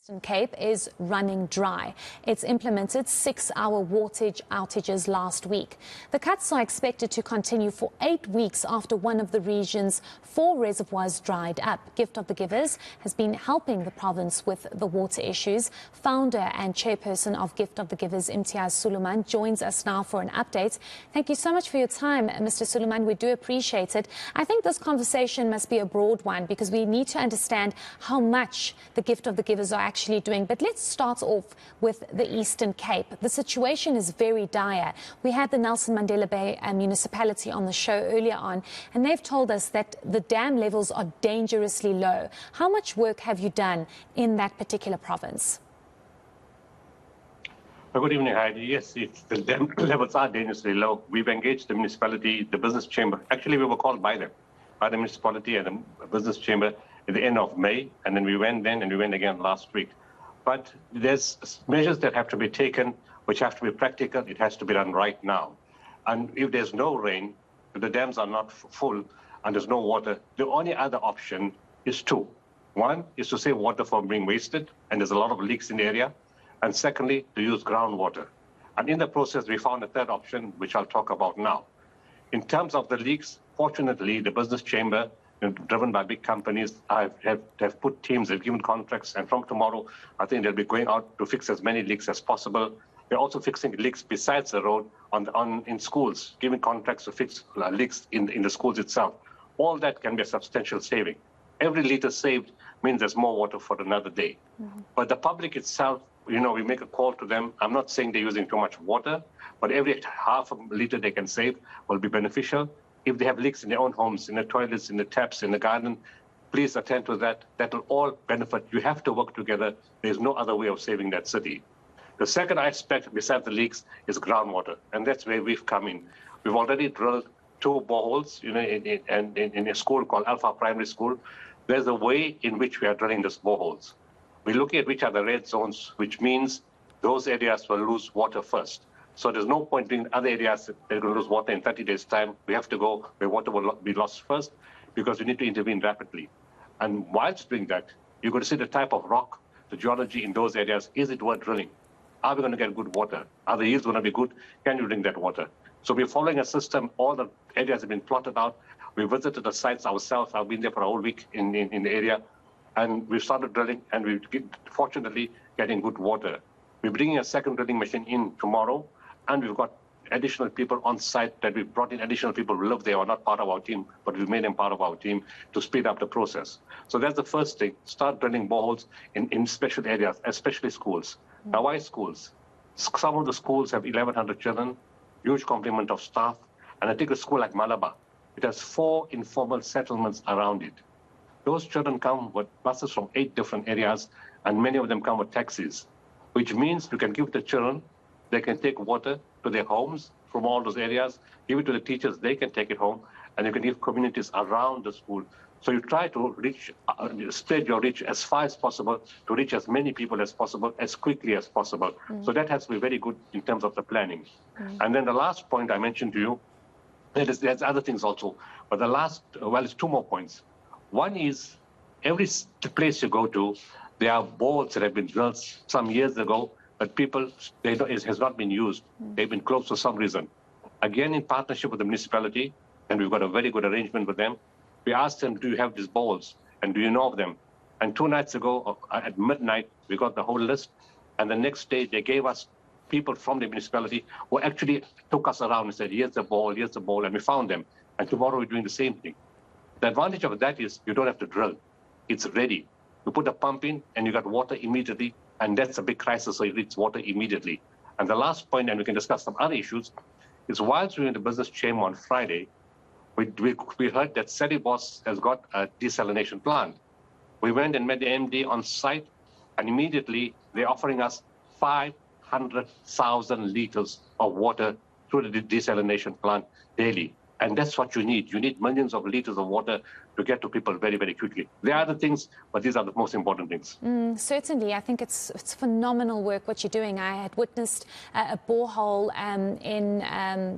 Eastern Cape is running dry. It's implemented 6-hour water outages last week. The cuts are expected to continue for 8 weeks after one of the region's 4 reservoirs dried up. Gift of the Givers has been helping the province with the water issues. Founder and chairperson of Gift of the Givers, Imtiaz Sooliman, joins us now for an update. Thank you so much for your time, Mr. Sooliman. We do appreciate it. I think this conversation must be a broad one because we need to understand how much the Gift of the Givers are actually doing. But let's start off with the Eastern Cape. The situation is very dire. We had the Nelson Mandela Bay Municipality on the show earlier on, and they've told us that the dam levels are dangerously low. How much work have you done in that particular province? Good evening, Heidi. Yes, the dam levels are dangerously low. We've engaged the municipality, the business chamber. Actually, we were called by them, by the municipality and the business chamber at the end of May, and then we went again last week. But there's measures that have to be taken, which have to be practical. It has to be done right now. And if there's no rain, if the dams are not full and there's no water, the only other option is two. One is to save water from being wasted, and there's a lot of leaks in the area. And secondly, to use groundwater. And in the process, we found a third option, which I'll talk about now. In terms of the leaks, fortunately, the business chamber, driven by big companies, have put teams, they've given contracts, and from tomorrow, I think they'll be going out to fix as many leaks as possible. They're also fixing leaks besides the road in schools, giving contracts to fix leaks in the schools itself. All that can be a substantial saving. Every liter saved means there's more water for another day. But the public itself, we make a call to them. I'm not saying they're using too much water, but every half a liter they can save will be beneficial. If they have leaks in their own homes, in the toilets, in the taps, in the garden, please attend to that. That will all benefit. You have to work together. There's no other way of saving that city. The second aspect, besides the leaks, is groundwater, and that's where we've come in. We've already drilled 2 boreholes in a school called Alpha Primary School. There's a way in which we are drilling these boreholes. We're looking at which are the red zones, which means those areas will lose water first. So there's no point in other areas that they're going to lose water in 30 days' time. We have to go where water will be lost first because we need to intervene rapidly. And whilst doing that, you're going to see the type of rock, the geology in those areas. Is it worth drilling? Are we going to get good water? Are the yields going to be good? Can you drink that water? So we're following a system. All the areas have been plotted out. We visited the sites ourselves. I've been there for a whole week in the area. And we've started drilling, and we're fortunately getting good water. We're bringing a second drilling machine in tomorrow, and we've got additional people on site that we've brought in. Additional people who live there are not part of our team, but we've made them part of our team to speed up the process. So that's the first thing. Start drilling boreholes in special areas, especially schools. Now, why schools? Some of the schools have 1,100 children, huge complement of staff. And I take a school like Malabar. It has 4 informal settlements around it. Those children come with buses from 8 different areas, and many of them come with taxis, which means you can give the children, they can take water to their homes from all those areas, give it to the teachers, they can take it home, and you can give communities around the school. So you try to reach, spread your reach as far as possible to reach as many people as possible, as quickly as possible. So that has to be very good in terms of the planning. And then the last point I mentioned to you, there's other things also, but the last, it's 2 more points. One is every place you go to, there are boreholes that have been drilled some years ago, but it has not been used. They've been closed for some reason. Again, in partnership with the municipality, and we've got a very good arrangement with them, we asked them, do you have these boreholes, and do you know of them? And 2 nights ago, at midnight, we got the whole list, and the next day, they gave us people from the municipality who actually took us around and said, here's the borehole, and we found them. And tomorrow, we're doing the same thing. The advantage of that is you don't have to drill. It's ready. You put a pump in and you got water immediately, and that's a big crisis, so you reach water immediately. And the last point, and we can discuss some other issues, is whilst we were in the business chamber on Friday, we heard that Sedibos has got a desalination plant. We went and met the MD on site, and immediately they're offering us 500,000 liters of water through the desalination plant daily. And that's what you need. You need millions of liters of water to get to people very, very quickly. There are other things, but these are the most important things. Certainly, I think it's phenomenal work what you're doing. I had witnessed a borehole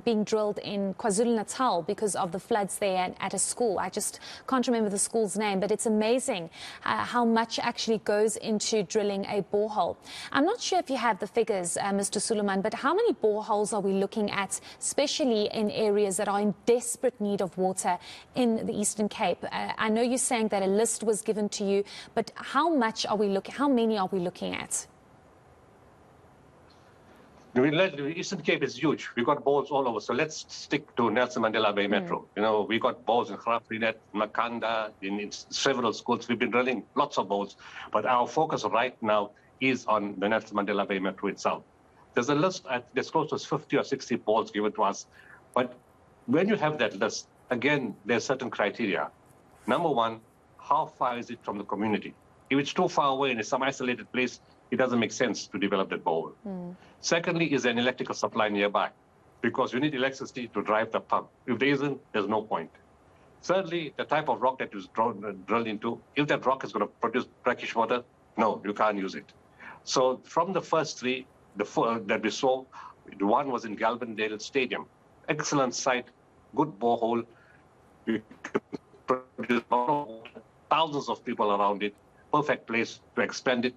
being drilled in KwaZulu-Natal because of the floods there at a school. I just can't remember the school's name, but it's amazing how much actually goes into drilling a borehole. I'm not sure if you have the figures, Mr. Sooliman, but how many boreholes are we looking at, especially in areas that are in desperate need of water in the Eastern Cape? I know you're saying that a list was given to you, but how many are we looking at? The Eastern Cape is huge. We've got boreholes all over. So let's stick to Nelson Mandela Bay Metro. You know, we got boreholes in Graaff-Reinet, Makanda, in several schools. We've been drilling lots of boreholes. But our focus right now is on the Nelson Mandela Bay Metro itself. There's a list, there's close to 50 or 60 boreholes given to us. But when you have that list, again, there's certain criteria. Number one, how far is it from the community? If it's too far away and it's some isolated place, it doesn't make sense to develop that borehole. Secondly, is there an electrical supply nearby? Because you need electricity to drive the pump. If there isn't, there's no point. Thirdly, the type of rock that is drilled into, if that rock is going to produce brackish water, no, you can't use it. So from the first three, that we saw, the one was in Galvindale Stadium. Excellent site, good borehole. You can produce thousands of people around it. Perfect place to expand it,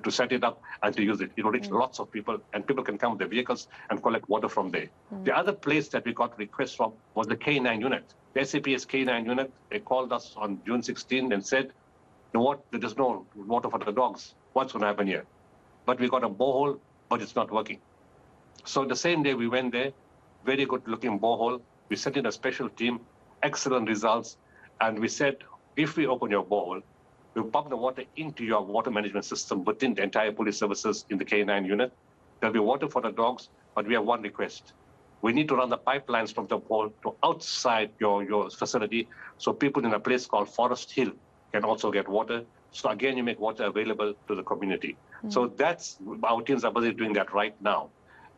to set it up, and to use it. It will reach lots of people, and people can come with their vehicles and collect water from there. The other place that we got requests from was the K9 unit. The SAP's K9 unit, they called us on June 16 and said, you know what, there's no water for the dogs. What's going to happen here? But we got a borehole, but it's not working. So the same day we went there, very good looking borehole. We sent in a special team, excellent results. And we said, if we open your borehole, we'll pump the water into your water management system within the entire police services in the K9 unit. There'll be water for the dogs, but we have one request. We need to run the pipelines from the borehole to outside your facility so people in a place called Forest Hill can also get water. So again, you make water available to the community. So that's, our teams are busy doing that right now.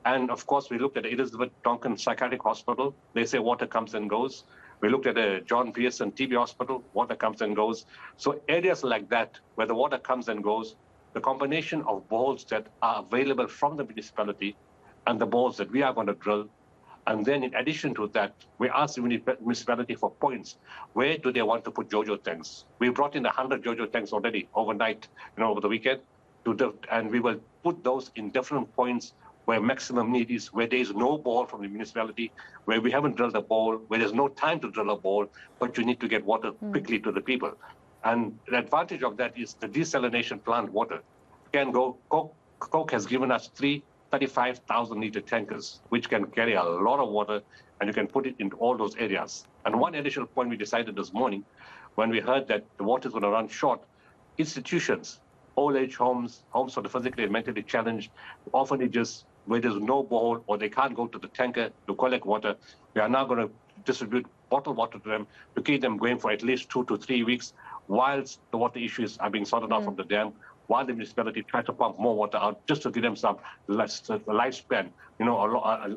And of course, we looked at Elizabeth Tonkin Psychiatric Hospital. They say water comes and goes. We looked at a John Pearson TB Hospital, water comes and goes. So areas like that, where the water comes and goes, the combination of boreholes that are available from the municipality and the boreholes that we are going to drill. And then in addition to that, we asked the municipality for points. Where do they want to put JoJo tanks? We brought in 100 JoJo tanks already overnight, over the weekend. And we will put those in different points where maximum need is, where there is no borehole from the municipality, where we haven't drilled a borehole, where there's no time to drill a borehole, but you need to get water quickly to the people. And the advantage of that is the desalination plant water can go. Coke has given us 35,000-liter tankers, which can carry a lot of water, and you can put it into all those areas. And one additional point we decided this morning, when we heard that the water is going to run short, institutions, old age homes, homes for the physically and mentally challenged, orphanages, where there's no borehole or they can't go to the tanker to collect water, we are now going to distribute bottled water to them to keep them going for at least 2 to 3 weeks whilst the water issues are being sorted out from the dam, while the municipality tries to pump more water out just to give them some lifespan,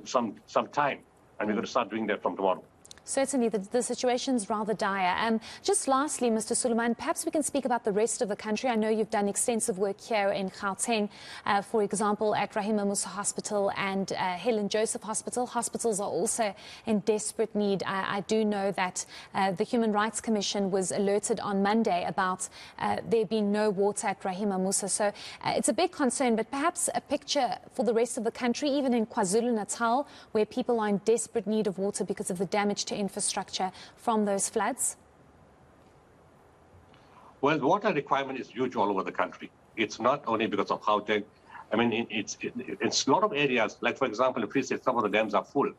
some time. And we're going to start doing that from tomorrow. Certainly, the situation's rather dire. Just lastly, Mr. Sooliman, perhaps we can speak about the rest of the country. I know you've done extensive work here in Gauteng, for example, at Rahima Musa Hospital and Helen Joseph Hospital. Hospitals are also in desperate need. I do know that the Human Rights Commission was alerted on Monday about there being no water at Rahima Musa. So it's a big concern, but perhaps a picture for the rest of the country, even in KwaZulu-Natal, where people are in desperate need of water because of the damage to infrastructure from those floods? Well, the water requirement is huge all over the country. It's not only because of Gauteng. I mean, it's a lot of areas, like, for example, if we say some of the dams are full,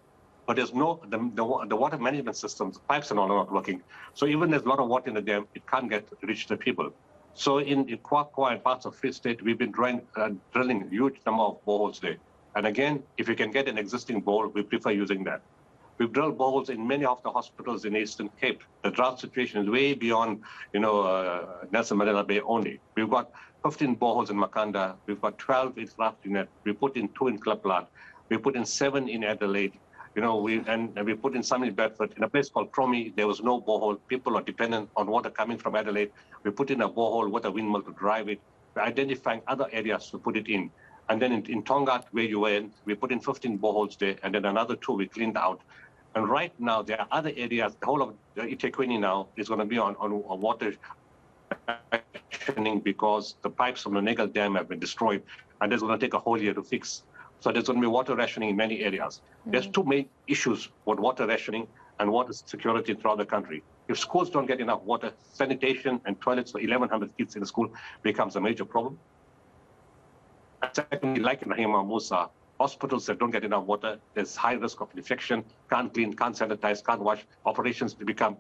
but there's no, the water management systems, pipes and all are not working. So even there's a lot of water in the dam, it can't reach the people. So in Kwakwa and parts of Free State, we've been drilling a huge number of boreholes there. And again, if you can get an existing borehole, we prefer using that. We've drilled boreholes in many of the hospitals in Eastern Cape. The drought situation is way beyond, Nelson Mandela Bay only. We've got 15 boreholes in Makanda. We've got 12 in Graaff-Reinet. We put in 2 in Klipplaat. We put in 7 in Adelaide. You know, we put in some in Bedford. In a place called Cromie, there was no borehole. People are dependent on water coming from Adelaide. We put in a borehole with a windmill to drive it. We're identifying other areas to put it in. And then in Tonga, where you went, we put in 15 boreholes there, and then another 2 we cleaned out. And right now, there are other areas. The whole of eThekwini now is going to be on water rationing because the pipes from the Negal Dam have been destroyed, and it's going to take a whole year to fix. So there's going to be water rationing in many areas. There's two main issues with water rationing and water security throughout the country. If schools don't get enough water, sanitation and toilets for 1,100 kids in the school becomes a major problem. And secondly, like in Rahima Musa, hospitals that don't get enough water, there's high risk of infection, can't clean, can't sanitize, can't wash, operations become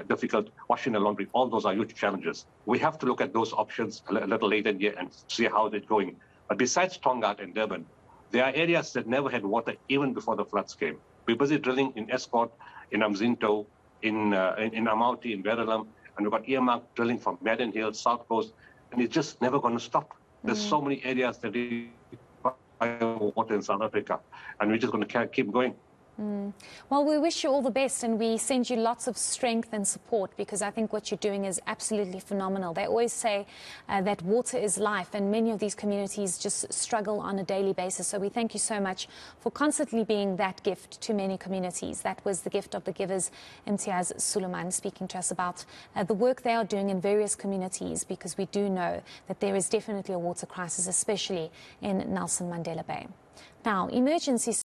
difficult, washing the laundry, all those are huge challenges. We have to look at those options a little later in the year and see how they're going. But besides Tonga and Durban, there are areas that never had water even before the floods came. We're busy drilling in Escort, in Amzinto, in Amauti, in Verulam, and we've got earmarked drilling from Madden Hill, South Coast, and it's just never going to stop. There's so many areas that require water in South Africa, and we're just going to keep going. Well, we wish you all the best, and we send you lots of strength and support, because I think what you're doing is absolutely phenomenal. They always say that water is life, and many of these communities just struggle on a daily basis. So we thank you so much for constantly being that gift to many communities. That was the gift of the givers, Imtiaz Sooliman, speaking to us about the work they are doing in various communities, because we do know that there is definitely a water crisis, especially in Nelson Mandela Bay. Now, emergency